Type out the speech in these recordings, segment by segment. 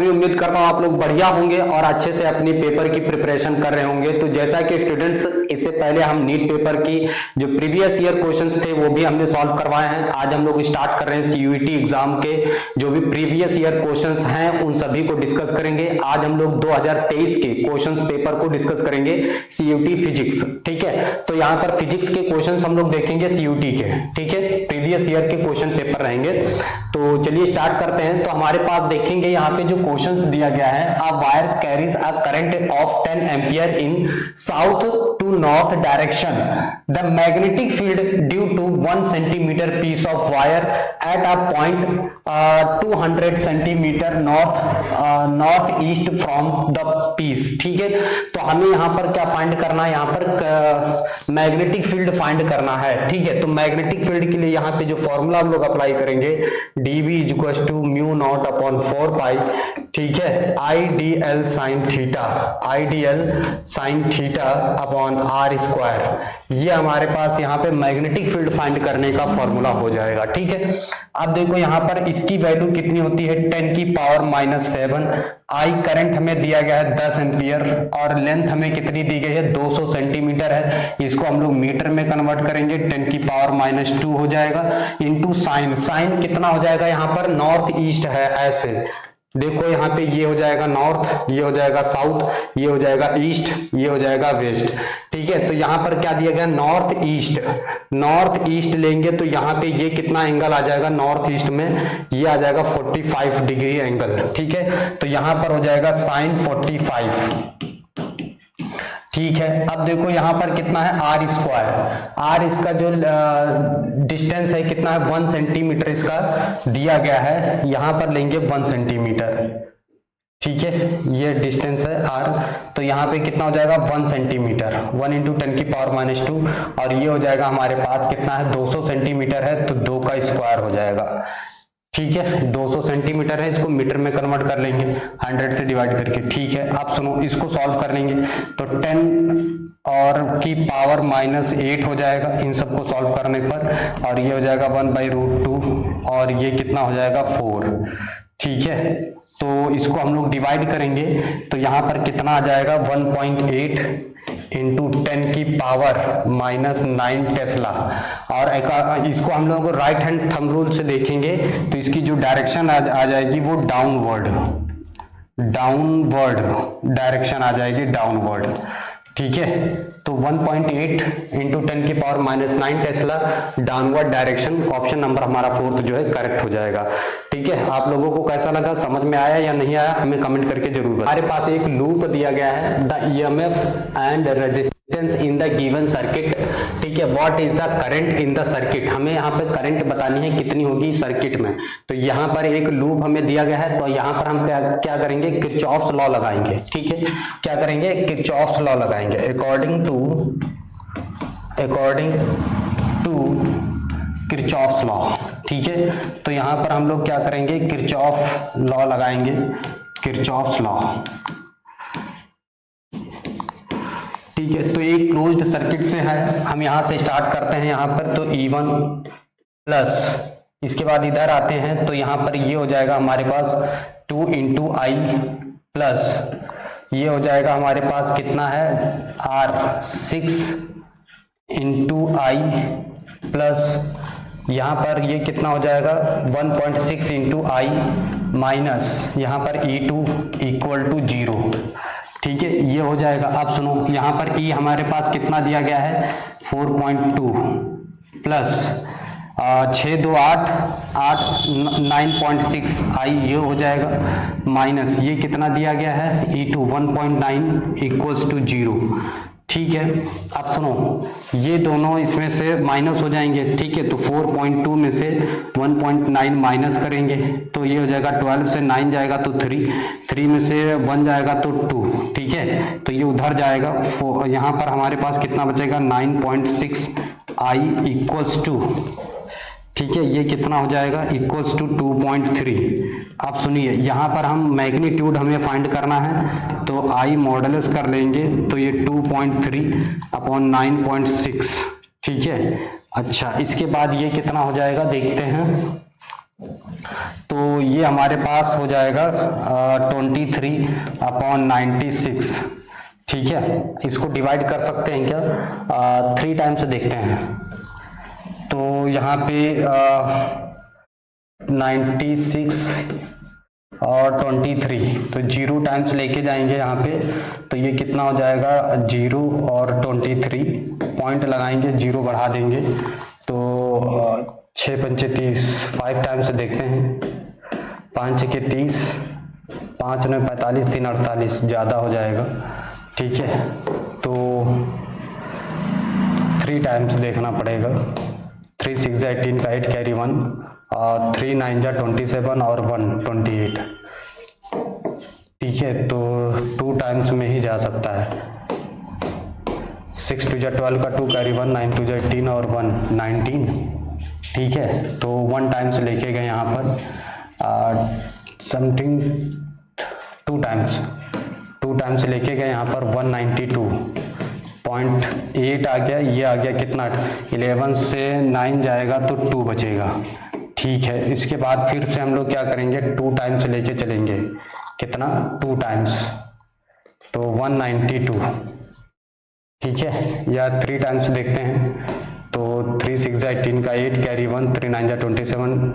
सभी उम्मीद करता हूँ आप लोग बढ़िया होंगे और अच्छे से अपनी पेपर की प्रिपरेशन कर रहे होंगे। तो जैसा कि स्टूडेंट्स, इससे पहले हम नीट पेपर की जो प्रीवियस ईयर क्वेश्चंस थे वो भी हमने सॉल्व करवाए हैं। आज हम लोग स्टार्ट कर रहे हैं सीयूईटी एग्जाम के जो भी प्रीवियस ईयर क्वेश्चंस हैं उन सभी को डिस्कस करेंगे। आज हम लोग 2023 के क्वेश्चंस पेपर को डिस्कस करेंगे, सीयूईटी फिजिक्स। ठीक है, तो यहाँ पर फिजिक्स के क्वेश्चंस हम लोग देखेंगे सीयूईटी के। ठीक है, प्रीवियस ईयर के क्वेश्चन पेपर रहेंगे। तो चलिए स्टार्ट करते हैं। तो हमारे पास देखेंगे यहाँ पे जो क्वेश्चंस दिया गया है, a wire carries a current of 10 ampere in south to north direction, the magnetic field due to 1 centimetre piece of wire at a point 200 centimetre north east from the piece. ठीक है, तो हमें यहाँ पर क्या फाइंड करना है, यहाँ पर मैग्नेटिक फील्ड फाइंड करना है। ठीक है, तो मैग्नेटिक फील्ड के लिए यहाँ पे जो फॉर्मूला हम लोग अप्लाई करेंगे, dB equals to mu naught upon 4 pi, ठीक है, I D L sine theta upon R square. ये हमारे पास यहाँ पे मैग्नेटिक फील्ड फाइंड करने का फॉर्मूला हो जाएगा। ठीक है, अब देखो यहाँ पर इसकी वैल्यू कितनी होती है, 10 की पावर -7। आई करंट हमें दिया गया है 10 एम्पियर और लेंथ हमें कितनी दी गई है, 200 सेंटीमीटर है। इसको हम लोग मीटर में कन्वर्ट करेंगे, 10 की पावर -2 हो जाएगा इंटू साइन। साइन कितना हो जाएगा, यहाँ पर नॉर्थ ईस्ट है, ऐसे देखो यहाँ पे ये हो जाएगा नॉर्थ, ये हो जाएगा साउथ, ये हो जाएगा ईस्ट, ये हो जाएगा वेस्ट। ठीक है, तो यहाँ पर क्या दिया गया, नॉर्थ ईस्ट लेंगे तो यहाँ पे ये कितना एंगल आ जाएगा, नॉर्थ ईस्ट में ये आ जाएगा 45 डिग्री एंगल। ठीक है, तो यहाँ पर हो जाएगा साइन 45। ठीक है, अब देखो यहाँ पर कितना है, आर स्क्वायर। आर इसका जो डिस्टेंस है कितना है, 1 सेंटीमीटर इसका दिया गया है, यहाँ पर लेंगे 1 सेंटीमीटर। ठीक है, ये डिस्टेंस है आर, तो यहाँ पे कितना हो जाएगा 1 सेंटीमीटर, 1 इंटू 10 की पावर -2, और ये हो जाएगा हमारे पास कितना है, 200 सेंटीमीटर है तो 2 का स्क्वायर हो जाएगा। ठीक है, 200 सेंटीमीटर है, इसको मीटर में कन्वर्ट कर लेंगे 100 से डिवाइड करके। ठीक है, आप सुनो, इसको सॉल्व कर लेंगे तो 10 और की पावर -8 हो जाएगा इन सबको सॉल्व करने पर, और ये हो जाएगा 1/√2 और ये कितना हो जाएगा 4। ठीक है, तो इसको हम लोग डिवाइड करेंगे तो यहाँ पर कितना आ जाएगा, 1.8 इंटू 10 की पावर -9 टेस्ला। और इसको हम लोग राइट हैंड थंब रूल से देखेंगे तो इसकी जो डायरेक्शन आ जाएगी वो डाउनवर्ड डायरेक्शन आ जाएगी, डाउनवर्ड। ठीक है, तो 1.8 इंटू 10 की power -9 Tesla downward direction, option number हमारा 4 जो है करेक्ट हो जाएगा। ठीक है, आप लोगों को कैसा लगा, समझ में आया या नहीं आया, हमें कमेंट करके जरूर बताएं। हमारे पास एक लूप दिया गया है, the EMF and resistance in the given circuit. ठीक है, what is the current in the circuit, हमें यहाँ पे करंट बतानी है कितनी होगी सर्किट में। तो यहाँ पर एक लूप हमें दिया गया है, तो यहाँ पर हम क्या करेंगे, किरचॉफ्स लॉ लगाएंगे। ठीक है, क्या करेंगे, किरचॉफ्स लॉ लगाएंगे, अकॉर्डिंग टू किरचॉफ्स लॉ। ठीक है, तो यहाँ पर हम लोग क्या करेंगे, किरचॉफ लॉ लगाएंगे, किरचॉफ्स लॉ। ठीक है, तो एक क्लोज्ड सर्किट से है, हम यहां से स्टार्ट करते हैं यहाँ पर, तो E1 प्लस, इसके बाद इधर आते हैं तो यहाँ पर ये हो जाएगा हमारे पास 2 इंटू I प्लस, ये हो जाएगा हमारे पास कितना है, R 6 इंटू I प्लस, यहाँ पर ये कितना हो जाएगा 1.6 इंटू I माइनस, यहाँ पर E2 इक्वल टू 0। ठीक है, ये हो जाएगा। अब सुनो, यहाँ पर E हमारे पास कितना दिया गया है, 4.2 प्लस 6 2 8 9.6 I, ये हो जाएगा माइनस, ये कितना दिया गया है, E2 1.9 इक्वल्स टू 0। ठीक है, अब सुनो, ये दोनों इसमें से माइनस हो जाएंगे। ठीक है, तो 4.2 में से 1.9 माइनस करेंगे तो ये हो जाएगा 12 से 9 जाएगा तो 3 में से 1 जाएगा तो 2। ठीक है, तो ये उधर जाएगा, यहाँ पर हमारे पास कितना बचेगा, 9.6 I इक्वल्स टू, ठीक है, ये कितना हो जाएगा, इक्वल्स टू 2.3। अब सुनिए, यहाँ पर हम मैग्नीट्यूड हमें फाइंड करना है, तो I मॉडुलस कर लेंगे तो ये 2.3 अपॉन 9.6। ठीक है, अच्छा, इसके बाद ये कितना हो जाएगा देखते हैं, तो ये हमारे पास हो जाएगा 23/96। ठीक है, इसको डिवाइड कर सकते हैं क्या? 3 टाइम्स देखते हैं। तो यहाँ पे 96 और 23, तो 0 टाइम्स लेके जाएंगे यहाँ पे, तो ये कितना हो जाएगा? 0 और 23 पॉइंट लगाएंगे, 0 बढ़ा देंगे, तो 6 पंचे 30, 5 टाइम्स देखते हैं। 5 छके 30, 5 9 45, 3 48, ज़्यादा हो जाएगा। ठीक है, तो 3 टाइम्स देखना पड़ेगा। 3 6 18 का 8 कैरी 1, और 3 9 27 और 1 28। ठीक है, तो 2 टाइम्स में ही जा सकता है। 6 2 12 का 2 कैरी 1, 9 2 18 और 1 19। ठीक है, तो 1 टाइम्स लेके गए यहाँ पर, समथिंग 2 टाइम्स लेके गए यहाँ पर 192.8 आ गया। ये आ गया कितना? 11 से 9 जाएगा तो 2 बचेगा। ठीक है, इसके बाद फिर से हम लोग क्या करेंगे? 2 टाइम्स लेके चलेंगे। कितना? 2 टाइम्स, तो 192। ठीक है, या 3 टाइम्स देखते हैं, तो 3 6 18 का 8 कैरी 1, 3 9 27,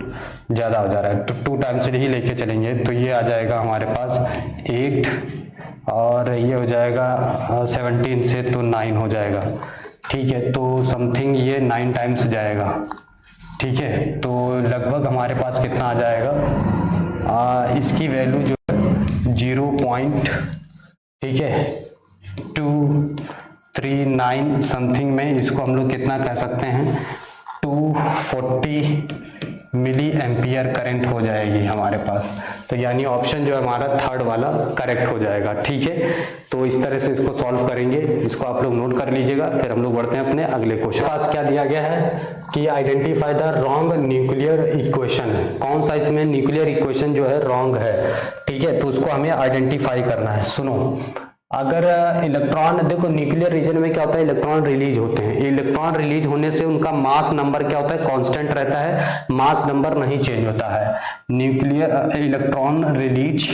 ज़्यादा हो जा रहा है, तो 2 टाइम्स ही लेके चलेंगे। तो ये आ जाएगा हमारे पास 8, और ये हो जाएगा 17 से तो 9 हो जाएगा। ठीक है, तो समथिंग ये 9 टाइम्स जाएगा। ठीक है, तो लगभग हमारे पास कितना आ जाएगा? इसकी वैल्यू जो है 0. ठीक है 239 समथिंग में इसको हम लोग कितना कह सकते हैं? 240 मिली एम्पियर करंट हो जाएगी हमारे पास। तो यानी ऑप्शन जो है हमारा थर्ड वाला करेक्ट हो जाएगा। ठीक है, तो इस तरह से इसको सॉल्व करेंगे, इसको आप लोग नोट कर लीजिएगा। फिर हम लोग बढ़ते हैं अपने अगले क्वेश्चन। पास क्या दिया गया है कि identify the wrong nuclear equation. कौन सा इसमें न्यूक्लियर इक्वेशन जो है रॉन्ग है? ठीक है, तो उसको हमें आइडेंटिफाई करना है। सुनो, अगर इलेक्ट्रॉन, देखो न्यूक्लियर रीजन में क्या होता है? इलेक्ट्रॉन रिलीज होते हैं। इलेक्ट्रॉन रिलीज होने से उनका मास नंबर क्या होता है? कांस्टेंट रहता है, मास नंबर नहीं चेंज होता है। न्यूक्लियर इलेक्ट्रॉन रिलीज,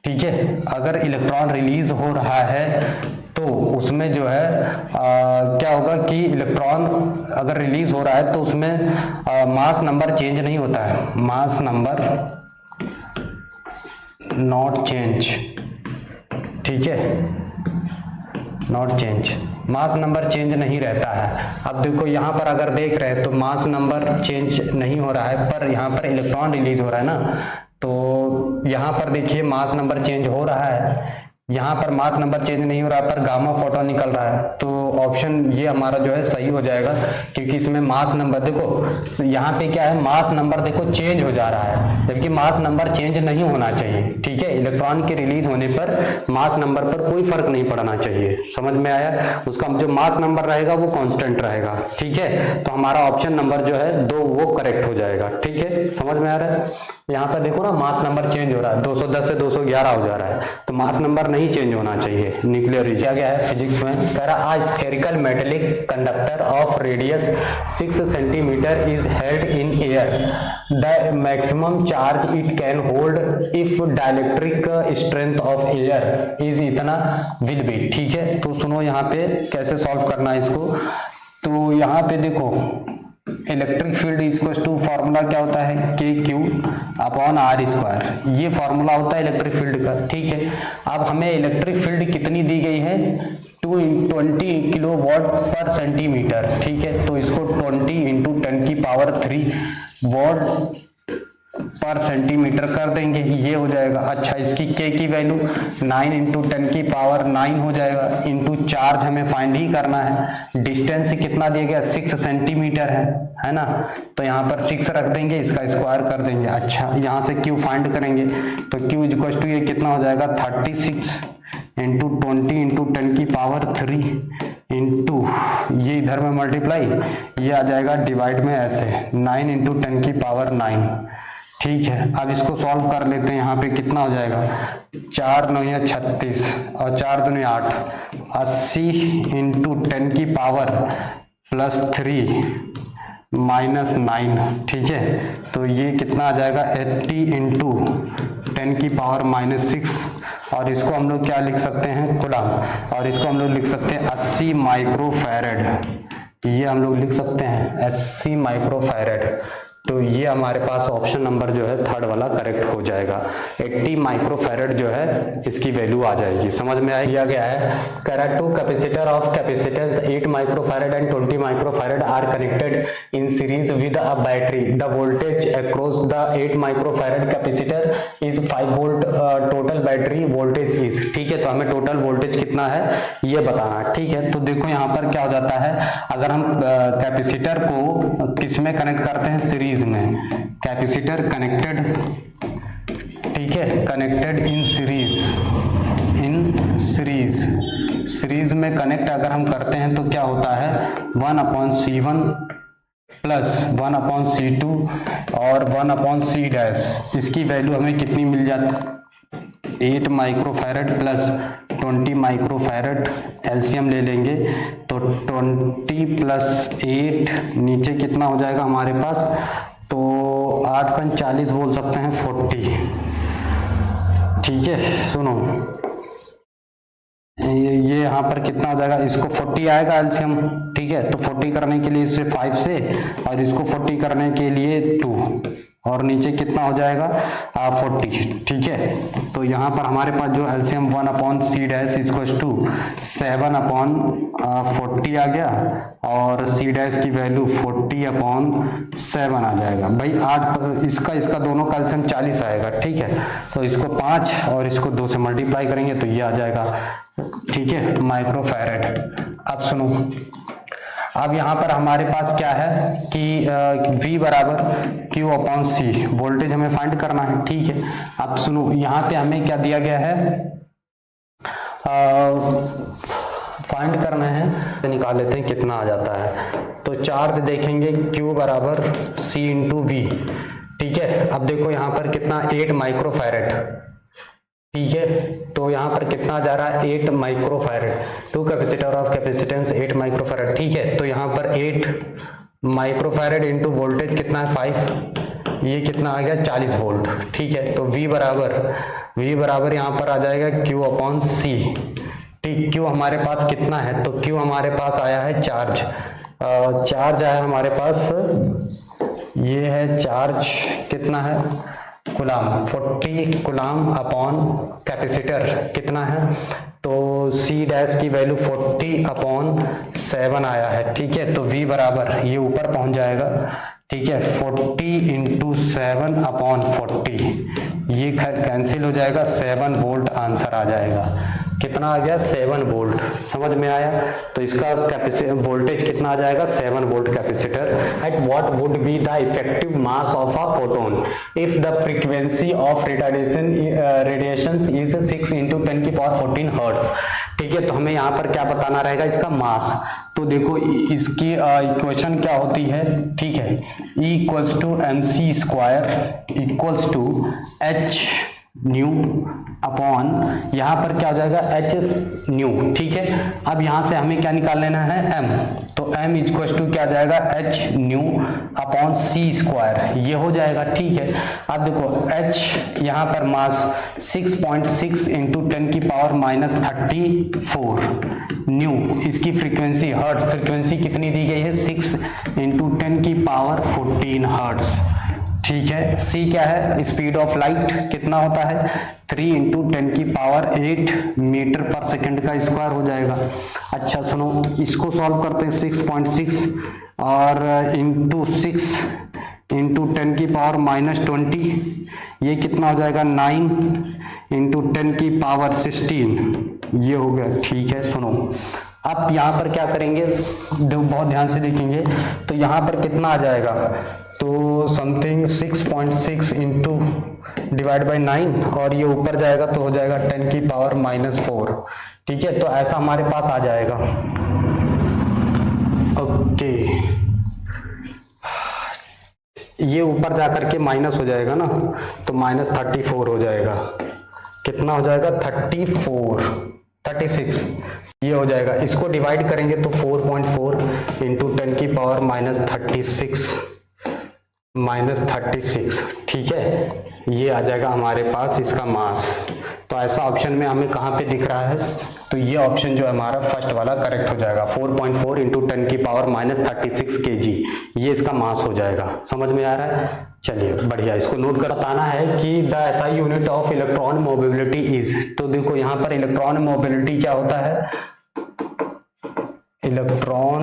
ठीक है, अगर इलेक्ट्रॉन रिलीज हो रहा है तो उसमें जो है क्या होगा कि इलेक्ट्रॉन अगर रिलीज हो रहा है तो उसमें मास नंबर चेंज नहीं होता है। Mass number not change. ठीक है, not change, mass number change नहीं रहता है। अब देखो यहाँ पर अगर देख रहे हैं तो मास नंबर चेंज नहीं हो रहा है, पर यहाँ पर इलेक्ट्रॉन रिलीज हो रहा है ना, तो यहाँ पर देखिए मास नंबर चेंज हो रहा है, यहाँ पर मास नंबर चेंज नहीं हो रहा है, पर गामा फोटोन निकल रहा है। तो ऑप्शन ये हमारा जो है सही हो जाएगा, क्योंकि इसमें मास नंबर, देखो यहाँ पे क्या है, मास नंबर देखो चेंज हो जा रहा है, जबकि मास नंबर चेंज नहीं होना चाहिए। ठीक है, इलेक्ट्रॉन के रिलीज होने पर मास नंबर पर कोई फर्क नहीं पड़ना चाहिए। समझ में आया? उसका जो मास नंबर रहेगा वो कांस्टेंट रहेगा। ठीक है, तो हमारा ऑप्शन नंबर जो है 2 वो करेक्ट हो जाएगा। ठीक है, समझ में आ रहा है? यहाँ पर देखो ना, मास नंबर चेंज हो रहा है, 210 से 211 हो जा रहा है, तो मास नंबर नहीं चेंज होना चाहिए। न्यूक्लियर रिलीज क्या गया है फिजिक्स में? कह रहा a spherical metallic conductor of radius 6 centimetre is held in air, the maximum charge it can hold if dielectric strength of air is इतना विल बी। ठीक है, तो सुनो यहाँ पे कैसे सॉल्व करना है इसको। तो यहाँ पे देखो electric field equals to, formula क्या होता है? KQ/R²। ये फॉर्मूला होता है इलेक्ट्रिक फील्ड का। ठीक है, अब हमें इलेक्ट्रिक फील्ड कितनी दी गई है? 220 किलोवाट पर सेंटीमीटर। ठीक है, तो इसको 20 × 10³ वॉट पर सेंटीमीटर कर देंगे, ये हो जाएगा। अच्छा, इसकी K की वैल्यू 9 × 10⁹ हो जाएगा, इंटू चार्ज हमें फाइंड ही करना है। डिस्टेंस कितना दिया गया? 6 सेंटीमीटर है ना, तो यहाँ पर 6 रख देंगे, इसका स्क्वायर कर देंगे। अच्छा, यहाँ से Q फाइंड करेंगे, तो Q इक्वल टू ये कितना हो जाएगा? 36 × 20 × 10³ इंटू ये इधर में मल्टीप्लाई, ये आ जाएगा डिवाइड में ऐसे 9 × 10⁹। ठीक है, अब इसको सॉल्व कर लेते हैं। यहाँ पे कितना हो जाएगा? 4 9 या 36 और 4 2 8, 80 × 10⁻³ +3 -9, ठीक है। तो ये कितना आ जाएगा 80 इंटू 10⁻⁻6, और इसको हम लोग क्या लिख सकते हैं, कूलम, और इसको हम लोग लिख सकते हैं 80 माइक्रोफैरड, ये हम लोग लिख सकते हैं 80 माइक्रोफैरड। तो ये हमारे पास ऑप्शन नंबर जो है थर्ड वाला करेक्ट हो जाएगा। 80 माइक्रोफैरड जो है इसकी वैल्यू आ जाएगी। समझ में आ गया है। Two capacitor of capacitance 8 microfarad and 20 microfarad are connected in series with a battery. The voltage across the 8 microfarad capacitor is 5 volt. Total battery voltage is, ठीक है। तो हमें टोटल वोल्टेज कितना है ये बताना है, ठीक है। तो देखो यहाँ पर क्या हो जाता है, अगर हम कैपेसिटर को किस में कनेक्ट करते हैं, सीरीज में, कैपेसिटर कनेक्टेड, ठीक है, कनेक्टेड इन सीरीज में कनेक्ट अगर हम करते हैं तो क्या होता है 1/C1 प्लस 1/C2 और 1/C डैश, इसकी वैल्यू हमें कितनी मिल जाती, 8 माइक्रोफैरड प्लस 20 माइक्रोफैरड, एलसीएम ले लेंगे तो 20 प्लस 8 नीचे कितना हो जाएगा हमारे पास, तो 8×40 बोल सकते हैं 40, ठीक है। सुनो ये यहाँ पर कितना हो जाएगा, इसको 40 आएगा एलसीएम, ठीक है। तो 40 करने के लिए इसे 5 से, और इसको 40 करने के लिए 2, और नीचे कितना हो जाएगा 40, ठीक है। तो यहाँ पर हमारे पास जो LCM 1/C dash equals to 7/40 आ गया, और C डैश की वैल्यू 40/7 आ जाएगा। भाई 8 इसका दोनों का एलसीएम 40 आएगा, ठीक है। तो इसको 5 और इसको 2 से मल्टीप्लाई करेंगे तो ये आ जाएगा, ठीक है, माइक्रोफैरड। अब सुनो, अब यहाँ पर हमारे पास क्या है कि V बराबर Q/C, वोल्टेज हमें फाइंड करना है, ठीक है। अब सुनो, यहाँ पे हमें क्या दिया गया है, फाइंड करना है, तो निकाल लेते हैं कितना आ जाता है। तो चार्ज देखेंगे Q बराबर C इंटू V, ठीक है। अब देखो यहाँ पर कितना 8 माइक्रोफैरड, ठीक है। तो यहाँ पर कितना जा रहा है 8 microfarad, two capacitor of capacitance 8 microfarad, ठीक है। तो यहाँ पर 8 माइक्रोफैरड इंटू वोल्टेज कितना है 5, ये कितना आ गया 40 वोल्ट, ठीक है। तो V बराबर यहाँ पर आ जाएगा Q/C, ठीक। Q हमारे पास कितना है, तो Q हमारे पास आया है चार्ज, चार्ज आया हमारे पास, ये है चार्ज, कितना है कूलम, 40 कूलम अपॉन कैपेसिटर कितना है, तो C डैश की वैल्यू 40/7 आया है, ठीक है। तो V बराबर ये ऊपर पहुंच जाएगा, ठीक है, 40 इंटू 7/40, ये कैंसिल हो जाएगा, 7 वोल्ट आंसर आ जाएगा। कितना आ गया 7 वोल्ट, समझ में आया। तो इसका वोल्टेज कितना आ जाएगा 7 volt capacitor. At what would be the effective mass of a photon if the frequency of radiation is 6 into 10⁻14 hertz, ठीक है। तो हमें यहाँ पर क्या बताना रहेगा, इसका मास। तो देखो इसकी इक्वेशन क्या होती है, ठीक है, E equals to MC square equals to H nu upon, यहाँ पर क्या हो जाएगा H न्यू, ठीक है। अब यहाँ से हमें क्या निकाल लेना है M, तो M इक्वल्स टू क्या जाएगा H nu upon C square, ये हो जाएगा, ठीक है। अब देखो H यहाँ पर मास 6.6 इंटू 10⁻34 न्यू, इसकी फ्रीक्वेंसी हर्ट्ज, फ्रीक्वेंसी कितनी दी गई है 6 इंटू 10⁻14 हर्ट्ज, ठीक है। C क्या है, स्पीड ऑफ लाइट कितना होता है 3 इंटू 10⁸ मीटर पर सेकंड का स्क्वायर हो जाएगा। अच्छा सुनो, इसको सॉल्व करते हैं, 6.6 और इंटू 6 इंटू 10⁻⁻20, ये कितना हो जाएगा 9 इंटू 10⁻16, ये हो गया, ठीक है। सुनो अब यहाँ पर क्या करेंगे, बहुत ध्यान से देखेंगे, तो यहाँ पर कितना आ जाएगा, तो समथिंग 6.6 इंटू डिवाइड बाई 9, और ये ऊपर जाएगा तो हो जाएगा 10⁻⁻4, ठीक है। तो ऐसा हमारे पास आ जाएगा, ओके। ये ऊपर जाकर के माइनस हो जाएगा ना, तो -34 हो जाएगा, कितना हो जाएगा 36 ये हो जाएगा, इसको डिवाइड करेंगे तो 4.4 इंटू 10 की पावर -36, ठीक है, ये आ जाएगा हमारे पास इसका मास। तो ऐसा ऑप्शन में हमें कहाँ पे दिख रहा है, तो ये ऑप्शन जो है हमारा फर्स्ट वाला करेक्ट हो जाएगा। 4.4 इंटू 10 की पावर -36 kg, ये इसका मास हो जाएगा। समझ में आ रहा है? चलिए बढ़िया, इसको नोट कर बताना है कि the SI unit of electron mobility is. तो देखो यहाँ पर इलेक्ट्रॉन मोबिलिटी क्या होता है, इलेक्ट्रॉन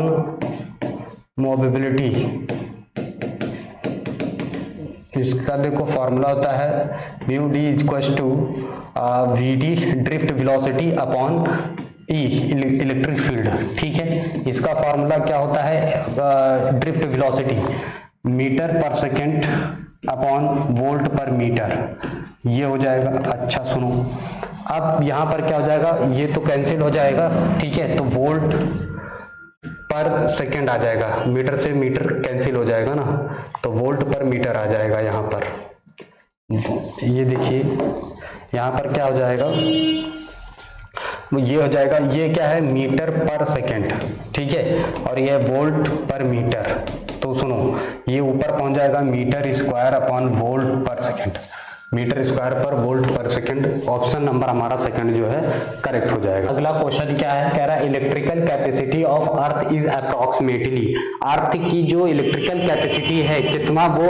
मोबिलिटी, इसका देखो फॉर्मूला होता है mu D equals to V D drift velocity upon E electric field, ठीक है। इसका फॉर्मूला क्या होता है, drift velocity metre per second upon volt per metre, ये हो जाएगा। अच्छा सुनो, अब यहाँ पर क्या हो जाएगा, ये तो कैंसिल हो जाएगा, ठीक है, तो वोल्ट पर सेकेंड आ जाएगा, मीटर से मीटर कैंसिल हो जाएगा ना, तो वोल्ट पर मीटर आ जाएगा यहाँ पर। ये देखिए यहाँ पर क्या हो जाएगा, ये हो जाएगा, ये क्या है, मीटर पर सेकेंड, ठीक है, और ये वोल्ट पर मीटर। तो सुनो, ये ऊपर पहुंच जाएगा मीटर स्क्वायर अपॉन वोल्ट पर सेकेंड, मीटर स्क्वायर पर वोल्ट पर सेकंड। ऑप्शन नंबर हमारा सेकंड जो है करेक्ट हो जाएगा। अगला क्वेश्चन क्या है, कह रहा है electrical capacity of earth is approximately, earth की जो इलेक्ट्रिकल कैपेसिटी है, कितना वो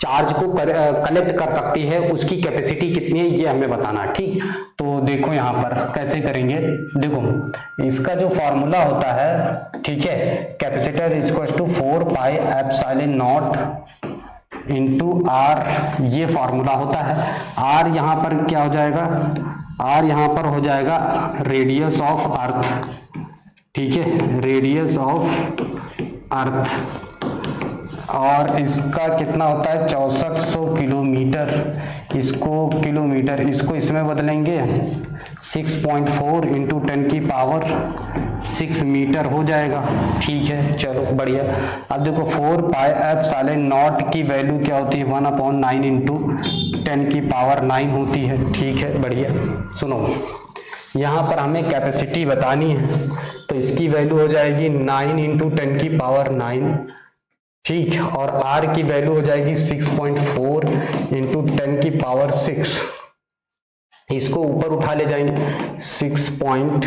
चार्ज को कलेक्ट कर सकती है, उसकी कैपेसिटी कितनी है, ये हमें बताना, ठीक। तो देखो यहाँ पर कैसे करेंगे, देखो इसका जो फॉर्मूला होता है, ठीक है, capacitor equals to 4 pi epsilon naught into R, ये फॉर्मूला होता है। आर यहाँ पर क्या हो जाएगा, आर यहाँ पर हो जाएगा रेडियस ऑफ अर्थ, ठीक है, रेडियस ऑफ अर्थ, और इसका कितना होता है 6400 किलोमीटर, इसको किलोमीटर, इसको इसमें बदलेंगे 6.4 इंटू 10 की पावर 6 मीटर हो जाएगा, ठीक है। चलो बढ़िया, अब देखो 4 पाई एप्सिलॉन नॉट की वैल्यू क्या होती है, 1/9 इंटू 10 की पावर 9 होती है, ठीक है, बढ़िया। सुनो, यहाँ पर हमें कैपेसिटी बतानी है, तो इसकी वैल्यू हो जाएगी 9 इंटू 10 की पावर 9, ठीक, और आर की वैल्यू हो जाएगी 6.4 इंटू 10 की पावर 6, इसको ऊपर उठा ले जाएंगे 6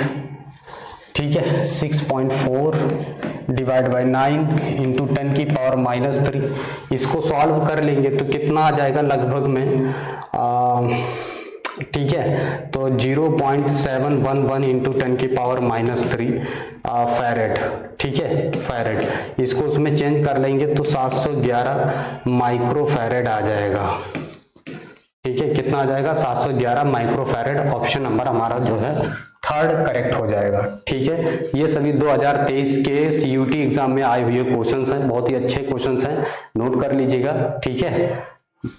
ठीक है 6.4 डिवाइड बाई 9 इंटू 10 की पावर -3, इसको सॉल्व कर लेंगे तो कितना आ जाएगा लगभग में, ठीक है, तो 0.711 इंटू 10 की पावर -3 फैरेड, ठीक है, फैरेड। इसको उसमें चेंज कर लेंगे तो 711 माइक्रो फैरेड आ जाएगा, ठीक है, कितना आ जाएगा 711 माइक्रो फैरेड। ऑप्शन नंबर हमारा जो है थर्ड करेक्ट हो जाएगा, ठीक है। ये सभी 2023 के सीयूटी एग्जाम में आए हुए क्वेश्चंस हैं, बहुत ही अच्छे क्वेश्चंस हैं, नोट कर लीजिएगा, ठीक है।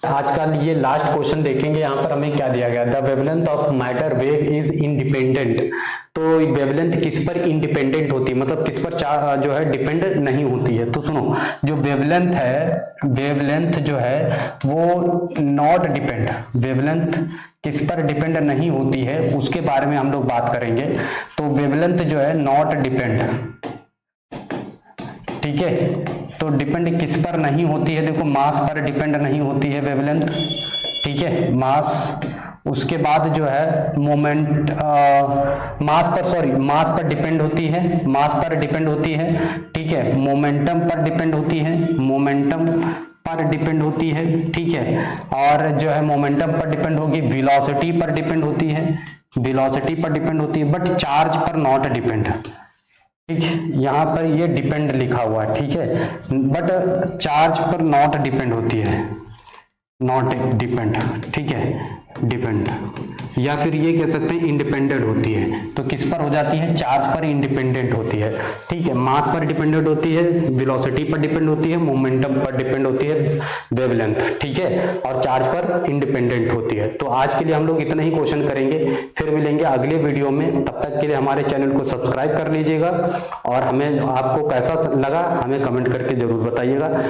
आज का ये लास्ट क्वेश्चन देखेंगे, यहाँ पर हमें क्या दिया गया, the wavelength of matter wave is independent. तो वेवलेंथ किस पर इंडिपेंडेंट होती है, मतलब किस पर जो है डिपेंड नहीं होती है। तो सुनो, जो वेवलेंथ है, वेवलेंथ जो है वो नॉट डिपेंड, वेवलेंथ किस पर डिपेंड नहीं होती है उसके बारे में हम लोग बात करेंगे। तो वेवलेंथ जो है नॉट डिपेंड, ठीक है, तो डिपेंड किस पर नहीं होती है, देखो मास पर डिपेंड नहीं होती है वेवलेंथ, ठीक है, मास। उसके बाद जो है मोमेंट, मास पर डिपेंड होती है, मास पर डिपेंड होती है, ठीक है, मोमेंटम पर डिपेंड होती है, मोमेंटम पर डिपेंड होती है, ठीक है, और जो है मोमेंटम पर डिपेंड होगी, वेलोसिटी पर डिपेंड होती है, वेलोसिटी पर डिपेंड होती है, बट चार्ज पर नॉट डिपेंड, ठीक है, यहाँ पर ये डिपेंड लिखा हुआ है, ठीक है, बट चार्ज पर नॉट डिपेंड होती है, नॉट डिपेंड, ठीक है, डिपेंड, या फिर ये कह सकते हैं इंडिपेंडेंट होती है। तो किस पर हो जाती है, चार्ज पर इंडिपेंडेंट होती है, ठीक है, मास पर डिपेंडेंट होती है, वेलोसिटी पर डिपेंड होती है, मोमेंटम पर डिपेंड होती है वेवलेंथ, ठीक है, और चार्ज पर इंडिपेंडेंट होती है। तो आज के लिए हम लोग इतना ही क्वेश्चन करेंगे, फिर मिलेंगे अगले वीडियो में। तब तक के लिए हमारे चैनल को सब्सक्राइब कर लीजिएगा, और हमें आपको कैसा लगा हमें कमेंट करके जरूर बताइएगा।